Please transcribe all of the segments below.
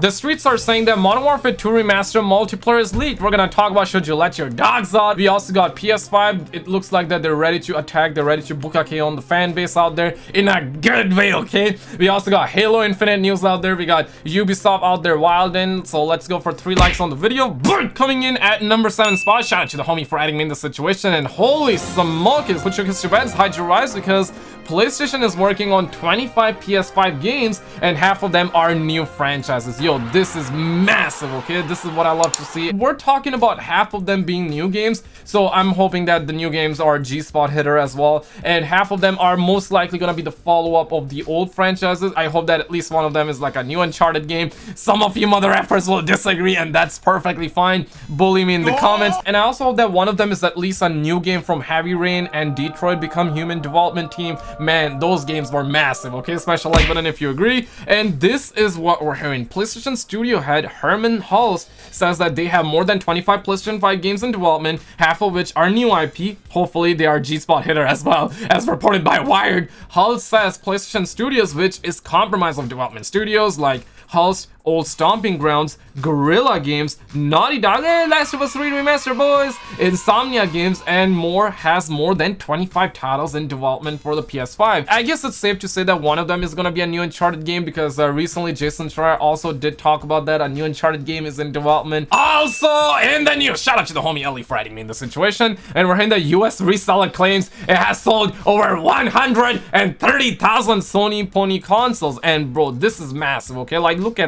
The streets are saying that Modern Warfare 2 Remastered Multiplayer is leaked. We're gonna talk about should you let your dogs out. We also got PS5. It looks like that they're ready to attack. They're ready to bukake on the fan base out there in a good way, okay? We also got Halo Infinite news out there. We got Ubisoft out there wildin'. So let's go for 3 likes on the video. Boom! Coming in at number 7 spot. Shout out to the homie for adding me in the situation. And holy smokes, put your kiss your beds, hide your eyes, because PlayStation is working on 25 PS5 games and half of them are new franchises. Yo, this is massive, okay? This is what I love to see. We're talking about half of them being new games, so I'm hoping that the new games are G-spot hitter as well, and half of them are most likely gonna be the follow-up of the old franchises. I hope that at least one of them is like a new Uncharted game. Some of you mother effers will disagree, and that's perfectly fine. Bully me in the comments. And I also hope that one of them is at least a new game from Heavy Rain and Detroit Become Human development team. Man, those games were massive, okay? Smash a like button if you agree. And this is what we're hearing. PlayStation studio head Herman Hulse says that they have more than 25 PlayStation 5 games in development, half of which are new IP. Hopefully they are G-spot hitter as well, as reported by Wired. Hulse says PlayStation Studios, which is comprised of development studios like Hulse, Old Stomping Grounds, Guerrilla Games, Naughty Dog, Last of Us 3 Remastered boys, Insomnia Games, and more, has more than 25 titles in development for the PS5. I guess it's safe to say that one of them is gonna be a new Uncharted game, because recently Jason Schreier also did talk about that. A new Uncharted game is in development. Also in the news, shout out to the homie Ellie for adding me in the situation, and we're in the US reseller claims it has sold over 130,000 Sony Pony consoles. And bro, this is massive, okay? Like look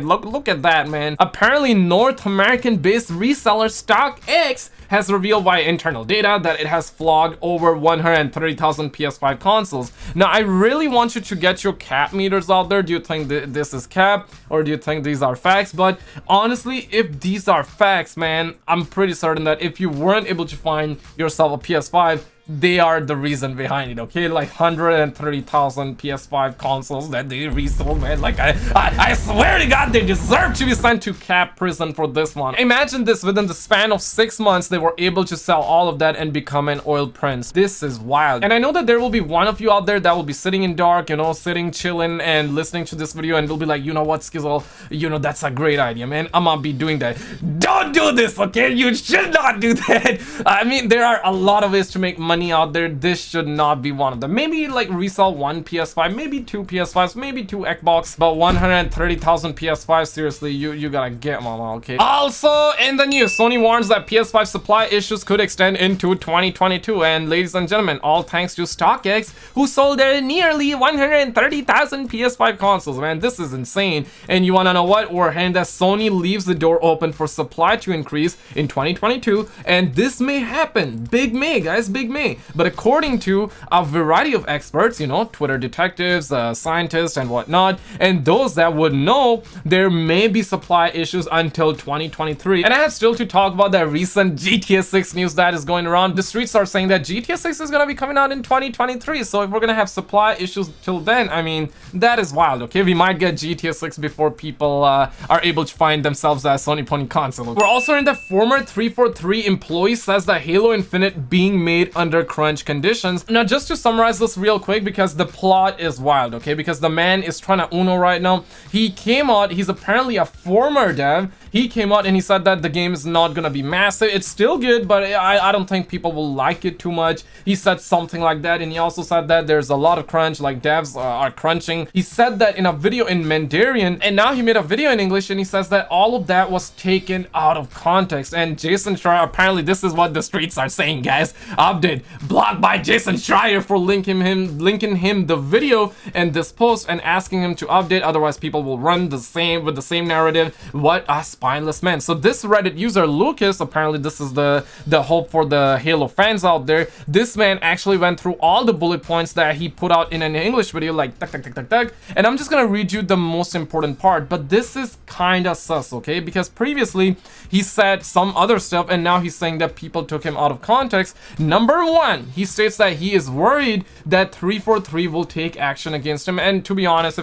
at that, man. Apparently North American based reseller StockX has revealed via internal data that it has flogged over 130,000 PS5 consoles. Now I really want you to get your cap meters out there. Do you think this is cap, or do you think these are facts? But honestly, if these are facts, man, I'm pretty certain that if you weren't able to find yourself a PS5, they are the reason behind it, okay? Like 130,000 PS5 consoles that they resold, man. Like I swear to God, they deserve to be sent to cap prison for this one. Imagine this, within the span of 6 months, they were able to sell all of that and become an oil prince. This is wild. And I know that there will be one of you out there that will be sitting in dark, you know, sitting, chilling, and listening to this video, and they'll be like, you know what, Skizzle, you know, that's a great idea, man. I'm gonna be doing that. Don't do this, okay? You should not do that. I mean, there are a lot of ways to make money out there. This should not be one of them. Maybe like resell 1 PS5, maybe 2 PS5s, maybe 2 Xbox, but 130,000 PS5, seriously, you gotta get mama, okay? Also in the news, Sony warns that PS5 supply issues could extend into 2022, and ladies and gentlemen, all thanks to StockX, who sold their nearly 130,000 PS5 consoles. Man, this is insane. And you wanna know what? We're hearing that Sony leaves the door open for supply to increase in 2022, and this may happen. Big May, guys, big May. But according to a variety of experts, you know, Twitter detectives, scientists, and whatnot, and those that would know, there may be supply issues until 2023. And I have still to talk about that recent GTA 6 news that is going around. The streets are saying that GTA 6 is gonna be coming out in 2023. So if we're gonna have supply issues till then, I mean, that is wild, okay? We might get GTA 6 before people are able to find themselves a Sony Pony console. We're also in the former 343 employee says that Halo Infinite being made under crunch conditions. Now just to summarize this real quick, because the plot is wild, okay? Because the man is trying to Uno right now. He came out, he's apparently a former dev. He came out and he said that the game is not gonna be massive. It's still good, but I don't think people will like it too much. He said something like that, and he also said that there's a lot of crunch, like devs are crunching. He said that in a video in Mandarin, and now he made a video in English, and he says that all of that was taken out of context. And Jason Schreier, apparently this is what the streets are saying, guys. Update, blocked by Jason Schreier for linking him the video and this post and asking him to update, otherwise people will run the same narrative. What a spineless man. So this Reddit user Lucas, apparently this is the hope for the Halo fans out there. This man actually went through all the bullet points that he put out in an English video, like tuck, and I'm just gonna read you the most important part. But this is kinda sus, okay? Because previously he said some other stuff, and now he's saying that people took him out of context. Number one, he states that he is worried that 343 will take action against him. And to be honest,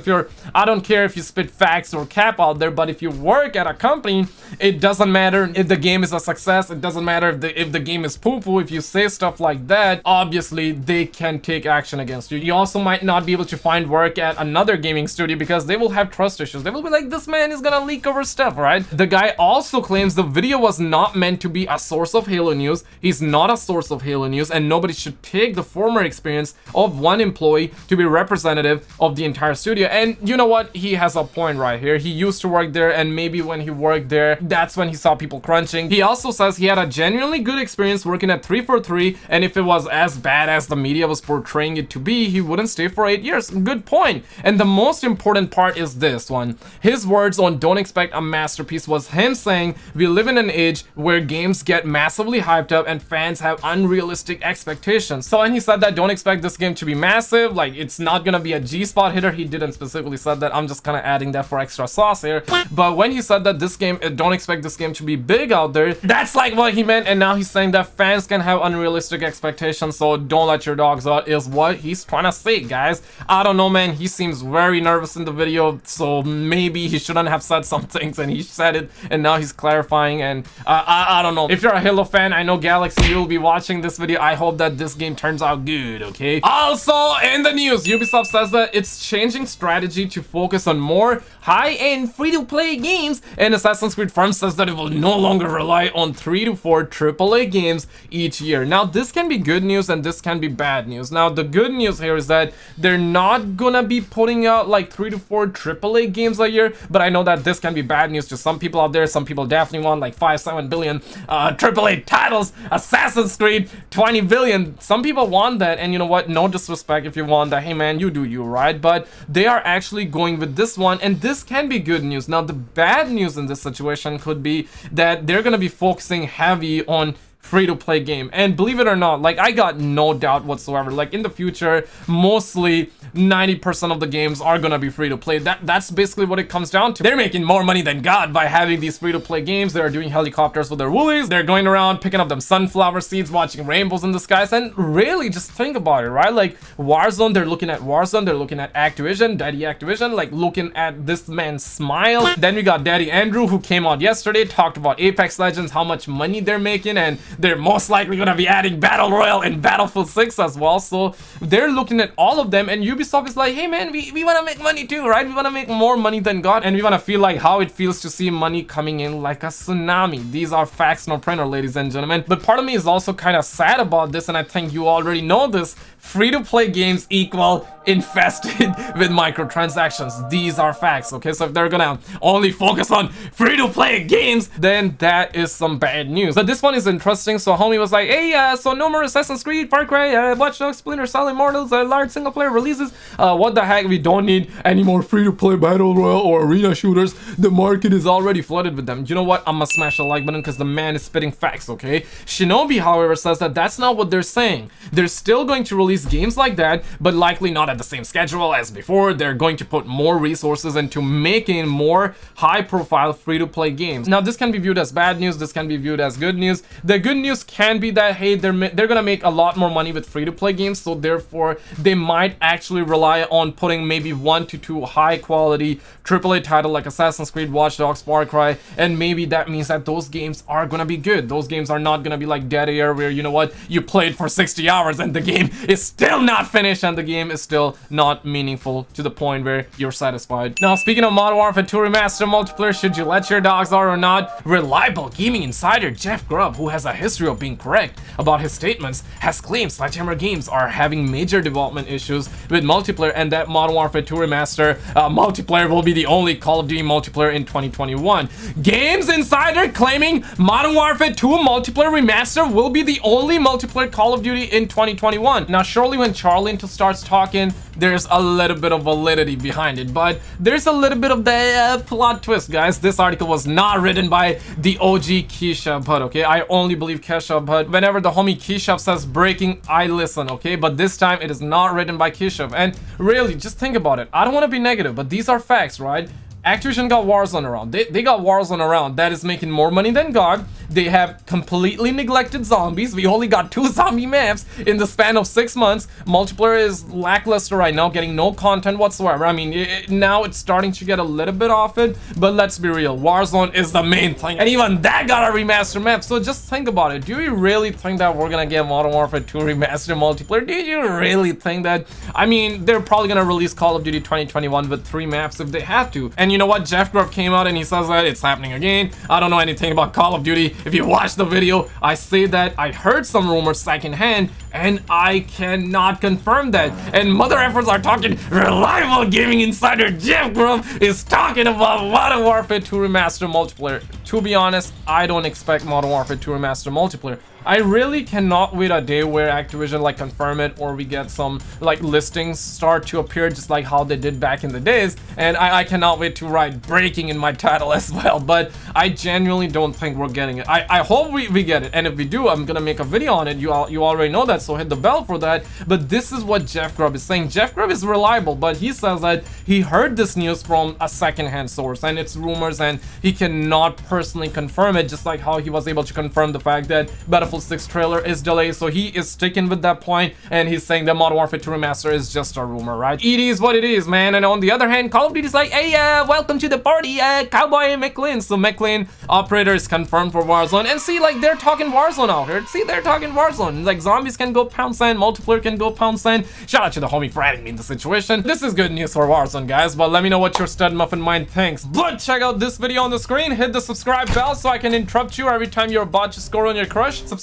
I don't care if you spit facts or cap out there, but if you work at a company, it doesn't matter if the game is a success. It doesn't matter if the game is poo-poo. If you say stuff like that, obviously they can take action against you. You also might not be able to find work at another gaming studio because they will have trust issues. They will be like, this man is gonna leak over stuff, right? The guy also claims the video was not meant to be a source of Halo news. He's not a source of Halo news, and nobody should take the former experience of one employee to be representative of the entire studio. And you know what? He has a point right here. He used to work there, and maybe when he worked there, that's when he saw people crunching. He also says he had a genuinely good experience working at 343, and if it was as bad as the media was portraying it to be, he wouldn't stay for 8 years. Good point. And the most important part is this one. His words on Don't Expect a Masterpiece was him saying, we live in an age where games get massively hyped up and fans have unrealistic expectations. So when he said that don't expect this game to be massive, like it's not gonna be a G-spot hitter, he didn't specifically said that. I'm just kind of adding that for extra sauce here. But when he said that this game, don't expect this game to be big out there, that's like what he meant. And now he's saying that fans can have unrealistic expectations, so don't let your dogs out is what he's trying to say, guys. I don't know, man. He seems very nervous in the video, so maybe he shouldn't have said some things, and he said it, and now he's clarifying. And I don't know. If you're a Halo fan, I know Galaxy, you'll be watching this video. I hope that this game turns out good, okay? Also, in the news, Ubisoft says that it's changing strategy to focus on more high-end free-to-play games, and Assassin's Creed firm says that it will no longer rely on 3 to 4 AAA games each year. Now, this can be good news and this can be bad news. Now, the good news here is that they're not gonna be putting out like 3 to 4 AAA games a year, but I know that this can be bad news to some people out there. Some people definitely want like 5-7 billion AAA titles. Assassin's Creed 20 billion. Some people want that, and you know what? No disrespect if you want that. Hey man, you do you, right? But they are actually going with this one, and this can be good news. Now, the bad news in this situation could be that they're gonna be focusing heavy on free-to-play game. And believe it or not, like, I got no doubt whatsoever, like in the future, mostly 90% of the games are gonna be free-to-play. That's basically what it comes down to. They're making more money than God by having these free-to-play games. They're doing helicopters with their woolies, they're going around picking up them sunflower seeds, watching rainbows in the skies. And really, just think about it, right? Like Warzone, they're looking at Warzone, they're looking at Activision, Daddy Activision, like looking at this man's smile. Then we got Daddy Andrew, who came out yesterday, talked about Apex Legends, how much money they're making, and they're most likely gonna be adding Battle Royale and Battlefield 6 as well. So they're looking at all of them, and Ubisoft is like, hey man, we wanna make money too, right? We wanna make more money than God, and we wanna feel like how it feels to see money coming in like a tsunami. These are facts, no printer, ladies and gentlemen. But part of me is also kind of sad about this, and I think you already know this. Free-to-play games equal infested with microtransactions. These are facts, okay? So if they're gonna only focus on free-to-play games, then that is some bad news. But this one is interesting. So homie was like, hey, so no more Assassin's Creed, Far Cry, Watch Dogs, Splinter Cell, Immortals, large single-player releases. What the heck? We don't need any more free-to-play battle royale or arena shooters. The market is already flooded with them. You know what? I'm gonna smash the like button because the man is spitting facts, okay? Shinobi, however, says that that's not what they're saying. They're still going to release games like that, but likely not at the same schedule as before. They're going to put more resources into making more high-profile free-to-play games. Now, this can be viewed as bad news. This can be viewed as good news. The good news can be that, hey, they're gonna make a lot more money with free-to-play games, so therefore they might actually rely on putting maybe 1 to 2 high-quality AAA title like Assassin's Creed, Watch Dogs, Far Cry, and maybe that means that those games are gonna be good. Those games are not gonna be like Dead Air, where, you know what, you played for 60 hours and the game is still not finished and the game is still not meaningful to the point where you're satisfied. Now, speaking of Modern Warfare 2 Remastered Multiplayer, should you let your dogs out or not? Reliable gaming insider Jeff Grubb, who has a history of being correct about his statements, has claimed Sledgehammer Games are having major development issues with multiplayer, and that Modern Warfare 2 Remaster multiplayer will be the only Call of Duty multiplayer in 2021. Games Insider claiming Modern Warfare 2 Multiplayer Remaster will be the only multiplayer Call of Duty in 2021. Now, surely when Charlinto starts talking, there's a little bit of validity behind it, but there's a little bit of the plot twist, guys. This article was not written by the OG Keisha Bud, okay? I only believe Keisha Bud. Whenever the homie Keisha says breaking, I listen, okay? But this time it is not written by Keisha. And really, just think about it. I don't want to be negative, but these are facts, right? Activision got Warzone around. They got Warzone around. That is making more money than God. They have completely neglected zombies. We only got 2 zombie maps in the span of 6 months. Multiplayer is lackluster right now, getting no content whatsoever. I mean, now it's starting to get a little bit off it, but let's be real. Warzone is the main thing, and even that got a remastered map. So just think about it. Do you really think that we're gonna get Modern Warfare 2 Remastered Multiplayer? Do you really think that? I mean, they're probably gonna release Call of Duty 2021 with 3 maps if they have to. And you know what? Jeff Grubb came out and he says that it's happening again. I don't know anything about Call of Duty. If you watch the video, I say that I heard some rumors secondhand, and I cannot confirm that. And mother efforts are talking. Reliable gaming insider Jeff Grubb is talking about Modern Warfare 2 Remastered Multiplayer. To be honest, I don't expect Modern Warfare 2 Remastered Multiplayer. I really cannot wait a day where Activision like confirm it, or we get some like listings start to appear just like how they did back in the days. And I cannot wait to write breaking in my title as well, but I genuinely don't think we're getting it. I hope we get it, and if we do, I'm gonna make a video on it. You already know that, so hit the bell for that. But this is what Jeff Grubb is saying. Jeff Grubb is reliable, but he says that he heard this news from a secondhand source, and it's rumors, and he cannot personally confirm it, just like how he was able to confirm the fact that Battlefield 6 trailer is delayed. So he is sticking with that point, and he's saying that Modern Warfare 2 Remaster is just a rumor, right? It is what it is, man. And on the other hand, Call of Duty is like, hey, welcome to the party, Cowboy and McLean. So McLean operator is confirmed for Warzone, and see, like, they're talking Warzone out here. See, they're talking Warzone. Like, zombies can go pound sand, multiplayer can go pound sand. Shout out to the homie for adding me in the situation. This is good news for Warzone, guys, but let me know what your stud muffin mind thinks. But check out this video on the screen. Hit the subscribe bell so I can interrupt you every time you're about to score on your crush. Subscribe.